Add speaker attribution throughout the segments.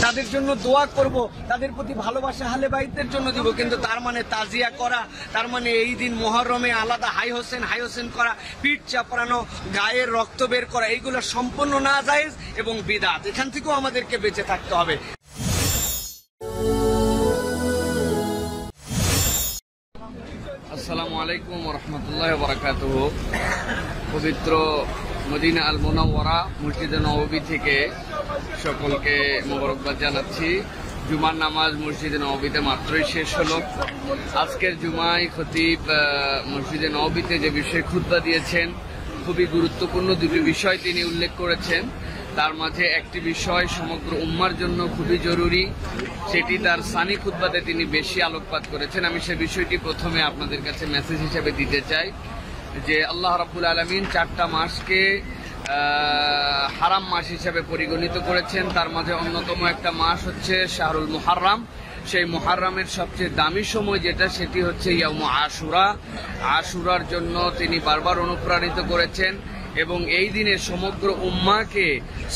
Speaker 1: যাদের জন্য দোয়া করব, তাদের প্রতি ভালোবাসা আহলে বাইতের জন্য দিব, কিন্তু তার মানে তাজিয়া করা, তার মানে এই দিন মুহররমে আলাদা হাই হোসেন করা, পিঠ চাপড়ানো, গায়ের রক্ত বের করা, এইগুলো সম্পূর্ণ নাজায়েজ এবং বিদআত। এখান থেকেও আমাদেরকে বেঁচে থাকতে হবে। আসসালামু আলাইকুম ওয়া রাহমাতুল্লাহি ওয়া বারাকাতুহু। পবিত্র মদিনা আল মুনাওয়ারা মসজিদে নববী থেকে সকলকে মোবারকবাদ জানাচ্ছি। জুমার নামাজ মসজিদে নববীতে মাত্রই শেষ হলো। আজকের জুমায় খতিব মসজিদে নববীতে যে বিষয়ে খুতবা দিয়েছেন, খুবই গুরুত্বপূর্ণ দুটি বিষয় তিনি উল্লেখ করেছেন। তার মাঝে একটি বিষয় সমগ্র উম্মার জন্য খুবই জরুরি, সেটি তার সানি খুতবাতে তিনি বেশি আলোকপাত করেছেন। আমি সে বিষয়টি প্রথমে আপনাদের কাছে মেসেজ হিসেবে দিতে চাই যে আল্লাহ রাব্বুল আলামিন 4টা মাসকে হারাম মাস হিসেবে পরিগণিত করেছেন। তার মাঝে অন্যতম একটা মাস হচ্ছে শাহরুল মুহাররম। সেই মুহাররমের সবচেয়ে দামি সময় যেটা, সেটি হচ্ছে ইয়াউম আশুরা। আশুরার জন্য তিনি বারবার অনুপ্রাণিত করেছেন এবং এই দিনে সমগ্র উম্মাকে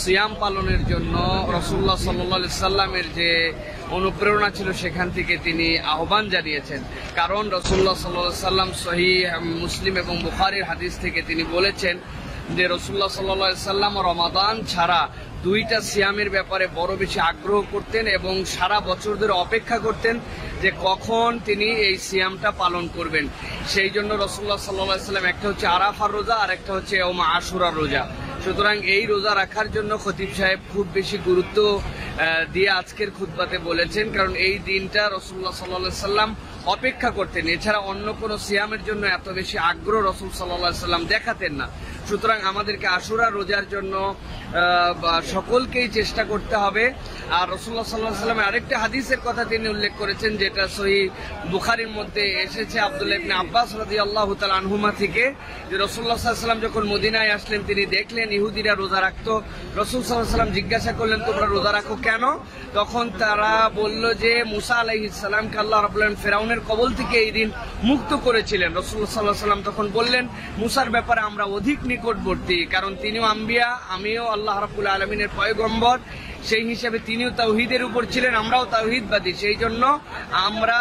Speaker 1: সিয়াম পালনের জন্য রাসূলুল্লাহ সাল্লাল্লাহু আলাইহি সাল্লামের যে অনুপ্রেরণা ছিল সেখান থেকে তিনি আহ্বান জানিয়েছেন। কারণ রাসূলুল্লাহ সাল্লাল্লাহু আলাইহি সাল্লাম সহিহ মুসলিম এবং বুখারীর হাদিস থেকে তিনি বলেছেন যে রাসূলুল্লাহ সাল্লাল্লাহু আলাইহি সাল্লাম রমাদান ছাড়া 2টা সিয়ামের ব্যাপারে বড় বেশি আগ্রহ করতেন এবং সারা বছর ধরে অপেক্ষা করতেন যে কখন তিনি এই সিয়ামটা পালন করবেন। সেই জন্য রাসূলুল্লাহ সাল্লাল্লাহু আলাইহি সাল্লাম একটা হচ্ছে আরাফার রোজা আর একটা হচ্ছে ইয়াউম আশুরার রোজা। সুতরাং এই রোজা রাখার জন্য খতিব সাহেব খুব বেশি গুরুত্ব দিয়ে আজকের খুতবাতে বলেছেন, কারণ এই দিনটা রাসূলুল্লাহ সাল্লাল্লাহু আলাইহি সাল্লাম অপেক্ষা করতেন। এছাড়া অন্য কোনো সিয়ামের জন্য এত বেশি আগ্রহ রাসূল সাল্লাল্লাহু আলাইহি সাল্লাম দেখাতেন না। সুতরাং আমাদেরকে আশুরা রোজার জন্য সকলকেই চেষ্টা করতে হবে। আর রাসূলুল্লাহ সাল্লাল্লাহু আলাইহি সাল্লামের আরেকটা হাদিসের কথা তিনি উল্লেখ করেছেন, যেটা সহিহ বুখারীর মধ্যে এসেছে আব্দুল্লাহ ইবনে আব্বাস রাদিয়াল্লাহু তাআলা আনহুমা থেকে, যে রাসূলুল্লাহ সাল্লাল্লাহু আলাইহি সাল্লাম যখন মদিনায় আসলেন তিনি দেখলেন ইহুদিরা রোজা রাখতো। রাসূল সাল্লাল্লাহু আলাইহি সাল্লাম জিজ্ঞাসা করলেন, তোমরা রোজা রাখো কেন? তখন তারা বলল যে মুসা আলাইহিস সালামকে আল্লাহ রাব্বুল আলামিন ফিরআউনের কবল থেকে এই দিন মুক্ত করেছিলেন। রাসূলুল্লাহ সাল্লাল্লাহু আলাইহি সাল্লাম তখন বললেন, মুসার ব্যাপারে আমরা অধিক নিকটবর্তী, কারণ তিনিও আম্বিয়া, আমিও আল্লাহ রাব্বুল আলামিনের পয়গম্বর, সেই হিসাবে তিনিও তাওহীদের উপর ছিলেন, আমরাও তাওহীদবাদী, সেই জন্য আমরা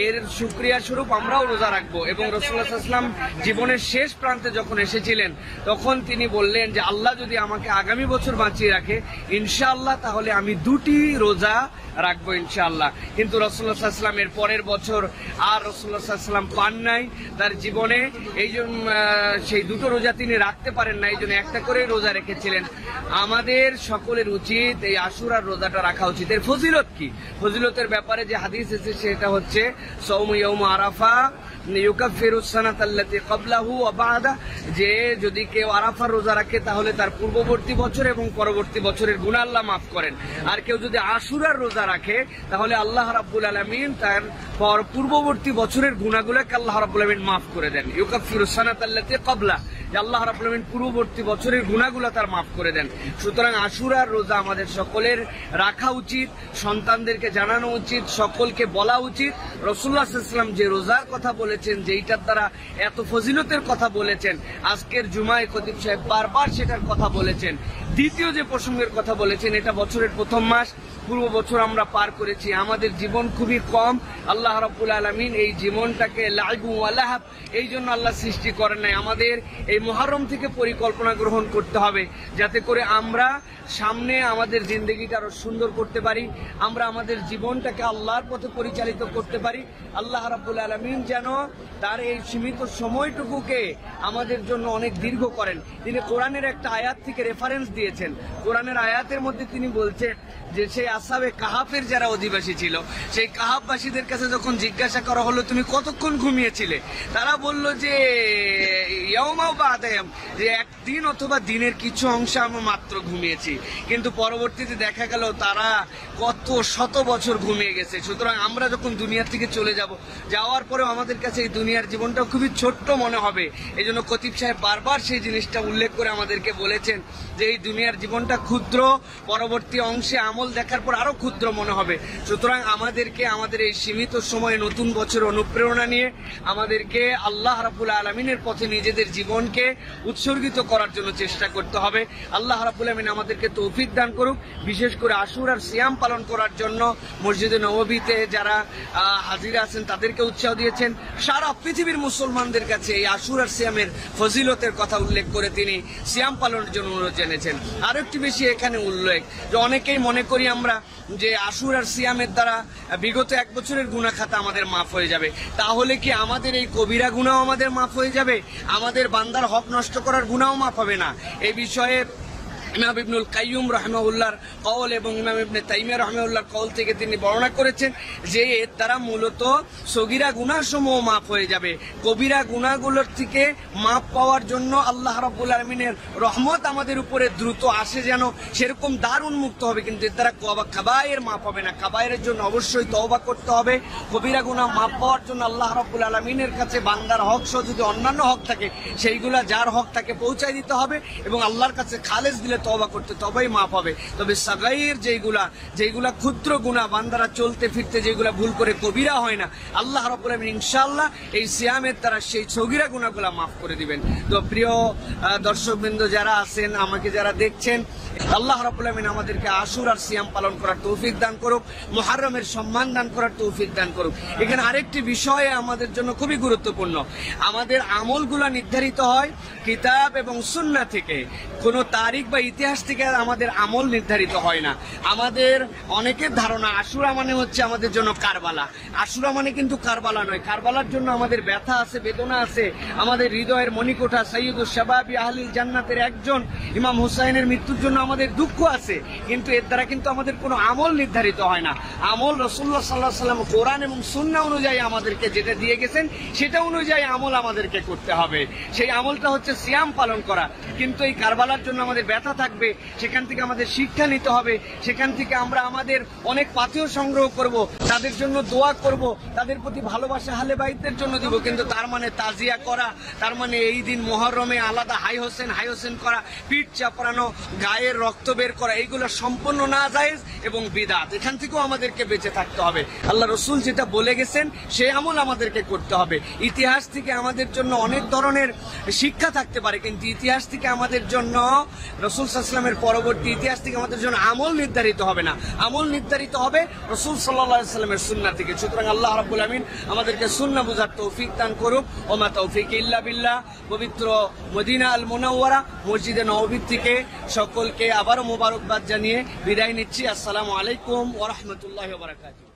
Speaker 1: এর শুকরিয়া স্বরূপ আমরাও রোজা রাখবো। এবং রাসূলুল্লাহ সাল্লাল্লাহু আলাইহি ওয়াসাল্লাম জীবনের শেষ প্রান্তে যখন এসেছিলেন তখন তিনি বললেন যে আল্লাহ যদি আমাকে আগামী বছর বাঁচিয়ে রাখে ইনশাআল্লাহ, তাহলে আমি 2টি রোজা রাখবো ইনশাআল্লাহ। কিন্তু রাসূলুল্লাহ সাল্লাল্লাহু আলাইহি ওয়াসাল্লাম এর পরের বছর আর রাসূলুল্লাহ সাল্লাল্লাহু আলাইহি ওয়াসাল্লাম পান নাই তার জীবনে, এই জন্য সেই 2টো রোজা তিনি রাখতে পারেন না, এই জন্য একটা করে রোজা রেখেছিলেন। আমাদের সকলের উচিত এই আশুরার রোজাটা রাখা উচিত। এর ফজিলত কি? ফজিলতের ব্যাপারে যে হাদিস এসেছে সেটা হচ্ছে সাওমু ইয়াউম আরাফা ইউকাফিরুস সানাতাল্লাতী ক্বাবলাহু ওয়া বা'দা, যে যদি কেউ আরাফার রোজা রাখে তাহলে তার পূর্ববর্তী বছর এবং পরবর্তী বছরের গুনাহ আল্লাহ মাফ করেন। আর কেউ যদি আশুরার রোজা রাখে তাহলে আল্লাহ রাব্বুল আলামিন তার পূর্ববর্তী বছরের গুনাহগুলোকে আল্লাহ রাব্বুল আলামিন মাফ করে দেন। ইউকাফিরুস সানাতাল্লাতী ক্বাবলা, যে আল্লাহ রাব্বুল আলামিন পূর্ববর্তী বছরের গুনাহগুলো তার মাফ করে দেন। সুতরাং আশুরার রোজা আমাদের সকলের রাখা উচিত, সন্তানদেরকে জানানো উচিত, সকলকে বলা উচিত। রাসূলুল্লাহ সাল্লাল্লাহু আলাইহি ওয়াসাল্লাম যে রোজার কথা বলেছেন, যেইটার দ্বারা এত ফজিলতের কথা বলেছেন, আজকের জুমায় খতিব সাহেব বারবার সেটার কথা বলেছেন। দ্বিতীয় যে প্রসঙ্গের কথা বলেছেন, এটা বছরের প্রথম মাস, পূর্ব বছর আমরা পার করেছি, আমাদের জীবন খুবই কম। আল্লাহ রাব্বুল আলামিন এই জীবনটাকে লাইবু ওয়া লাহাব এই জন্য আল্লাহ সৃষ্টি করেন নাই। আমাদের এই মুহররম থেকে পরিকল্পনা গ্রহণ করতে হবে যাতে করে আমরা সামনে আমাদের জিন্দেগিটা আরো সুন্দর করতে পারি, আমরা আমাদের জীবনটাকে আল্লাহর পথে পরিচালিত করতে পারি। আল্লাহ রাব্বুল আলামিন যেন তার এই সীমিত সময়টুকুকে আমাদের জন্য অনেক দীর্ঘ করেন। তিনি কোরআনের একটা আয়াত থেকে রেফারেন্স দিয়েছেন। কোরআনের আয়াতের মধ্যে তিনি বলছেন যে সেই আসহাবে কাহাফের যারা অধিবাসী ছিল, সেই কাহাফবাসীদের কাছে যখন জিজ্ঞাসা করা হলো তুমি কতক্ষণ ঘুমিয়েছিলে, তারা বলল যে ইয়াউমা বা'দা ইয়াউম, যে একদিন অথবা দিনের কিছু অংশ আমি মাত্র ঘুমিয়েছি। কিন্তু পরবর্তীতে দেখা গেল তারা কত শত বছর ঘুমিয়ে গেছে। সুতরাং আমরা যখন দুনিয়া থেকে চলে যাব, যাওয়ার পরেও আমাদের কাছে এই দুনিয়ার জীবনটা খুবই ছোট্ট মনে হবে। এই জন্য খতিব সাহেব বারবার সেই জিনিসটা উল্লেখ করে আমাদেরকে বলেছেন যে এই দুনিয়ার জীবনটা ক্ষুদ্র, পরবর্তী অংশে আমল দেখার পর আরো ক্ষুদ্র মনে হবে। সুতরাং আমাদেরকে আমাদের এই সীমিত সময়ে নতুন বছর অনুপ্রেরণা নিয়ে আমাদেরকে আল্লাহ রাব্বুল আলামিনের পথে নিজেদের জীবনকে উৎসর্গিত করার জন্য চেষ্টা করতে হবে। আল্লাহ রাব্বুল আলামিন আমাদেরকে তৌফিক দান করুক, বিশেষ করে আশুরার সিয়াম
Speaker 2: পালন করার জন্য মসজিদে নববীতে যারা হাজির আছেন তাদেরকে উৎসাহ দিয়েছেন। সারা পৃথিবীর মুসলমানদের কাছে এই আশুরার সিয়ামের ফজিলতের কথা উল্লেখ করে তিনি সিয়াম পালনের জন্য অনুরোধ জেনেছেন। আরো একটি বেশি এখানে উল্লেখ যে অনেকেই মনে করি আমরা যে আশুরার সিয়ামের দ্বারা বিগত 1 বছরের গুনাহ খাতা আমাদের মাফ হয়ে যাবে। তাহলে কি আমাদের এই কবিরা গুনাহ আমাদের মাফ হয়ে যাবে? আমাদের বান্দার হক নষ্ট করার গুনাহও মাফ হবে না? এই বিষয়ে ইমাম ইবনুল কাইয়ুম রাহিমাহুল্লাহর কওল এবং ইমাম ইবনে তাইমিয়া রাহিমাহুল্লাহর কওল থেকে তিনি বর্ণনা করেছেন যে এর দ্বারা মূলত সগীরা গুনাহসমূহ মাফ হয়ে যাবে। কবিরা গুনাহগুলোর থেকে মাফ পাওয়ার জন্য আল্লাহ রাব্বুল আলামিনের রহমত আমাদের উপরে দ্রুত আসে যেন সেরকম দ্বার উন্মুক্ত হবে, কিন্তু এর দ্বারা কাবায়ের মাফ হবে না। কাবায়ের জন্য অবশ্যই তওবা করতে হবে। কবিরা গুনাহ মাফ পাওয়ার জন্য আল্লাহ রাব্বুল আলামিনের কাছে বান্দার হক সহ যদি অন্যান্য হক থাকে সেইগুলা যার হক তাকে পৌঁছায় দিতে হবে এবং আল্লাহর কাছে খালেস দিলে তওবা করতে তবেই মাফ হবে। তবে সাগাইর যেগুলা ক্ষুদ্র গুনাহ বান্দারা চলতে ফিরতে যেগুলা ভুল করে কবিরা হয় না, আল্লাহ রাব্বুল আলামিন ইনশাআল্লাহ এই সিয়ামের দ্বারা সেই সগীরা গুনাহগুলা মাফ করে দিবেন। তো প্রিয় দর্শকবৃন্দ যারা আছেন, আমাকে যারা দেখছেন, আল্লাহ রাব্বুল আলামিন আমাদেরকে আশুরার সিয়াম পালন করার তৌফিক দান করুক, মুহররমের সম্মান দান করার তৌফিক দান করুক। এখানে আরেকটি বিষয় আমাদের জন্য খুবই গুরুত্বপূর্ণ। আমাদের আমলগুলো নির্ধারিত হয় কিতাব এবং সুন্নাহ থেকে, কোনো তারিখ বা ইতিহাস থেকে আমাদের আমল নির্ধারিত হয় না। আমাদের অনেকের ধারণা আশুরা মানে হচ্ছে আমাদের জন্য কারবালা। আশুরা মানে কিন্তু কারবালা নয়। কারবালার জন্য আমাদের ব্যথা আছে, বেদনা আছে, আমাদের হৃদয়ের মণিকোঠা সাইয়্যিদুশ শাবাবি আহলিল জান্নাতের একজন ইমাম হুসাইনের মৃত্যুর জন্য আমাদের দুঃখ আছে, কিন্তু এর দ্বারা কিন্তু আমাদের কোনো আমল নির্ধারিত হয় না। আমল রাসূলুল্লাহ সাল্লাল্লাহু আলাইহি ওয়াসাল্লাম কোরআন এবং সুন্নাহ অনুযায়ী আমাদেরকে যেটা দিয়ে গেছেন সেটা অনুযায়ী আমল আমাদেরকে করতে হবে। সেই আমলটা হচ্ছে সিয়াম পালন করা। কিন্তু এই কারবালার জন্য আমাদের ব্যথা থাকবে, সেখান থেকে আমাদের শিক্ষা নিতে হবে, সেখান থেকে আমরা আমাদের অনেক পাথেয় সংগ্রহ করব, তাদের জন্য দোয়া করব, তাদের প্রতি ভালোবাসা আহলে বাইতের জন্য দিব। কিন্তু তার মানে তাজিয়া করা, তার মানে এই দিন মুহররমে আলাদা হাই হোসেন করা, পিঠ চাপড়ানো, গায়ের রক্ত বের করা, এইগুলো সম্পূর্ণ নাজায়েজ এবং বিদআত। এখান থেকেও আমাদেরকে বেঁচে থাকতে হবে। আল্লাহ রাসূল যেটা বলে গেছেন সেই আমল আমাদেরকে করতে হবে। ইতিহাস থেকে আমাদের জন্য অনেক ধরনের শিক্ষা থাকতে পারে, কিন্তু ইতিহাস থেকে আমাদের জন্য রাসূল সাল্লাল্লাহু আলাইহি ওয়াসাল্লামের পরবর্তী ইতিহাস থেকে আমাদের জন্য আমল নির্ধারিত হবে না। আমল নির্ধারিত হবে রাসূল সাল্লাল্লাহু আলাইহি ওয়াসাল্লামের সুন্নাহ থেকে। সুতরাং আল্লাহ রাব্বুল আমিন আমাদেরকে সুন্নাহ বুঝার তৌফিক দান করুক। ওমা তৌফিক ইল্লা বিল্লাহ। পবিত্র মদিনা আল মুনাওয়ারা মসজিদে নববী থেকে সকলকে আবারও মোবারকবাদ জানিয়ে বিদায় নিচ্ছি। আসসালামু আলাইকুম ওয়া রাহমাতুল্লাহি ওয়া বারাকাতুহু।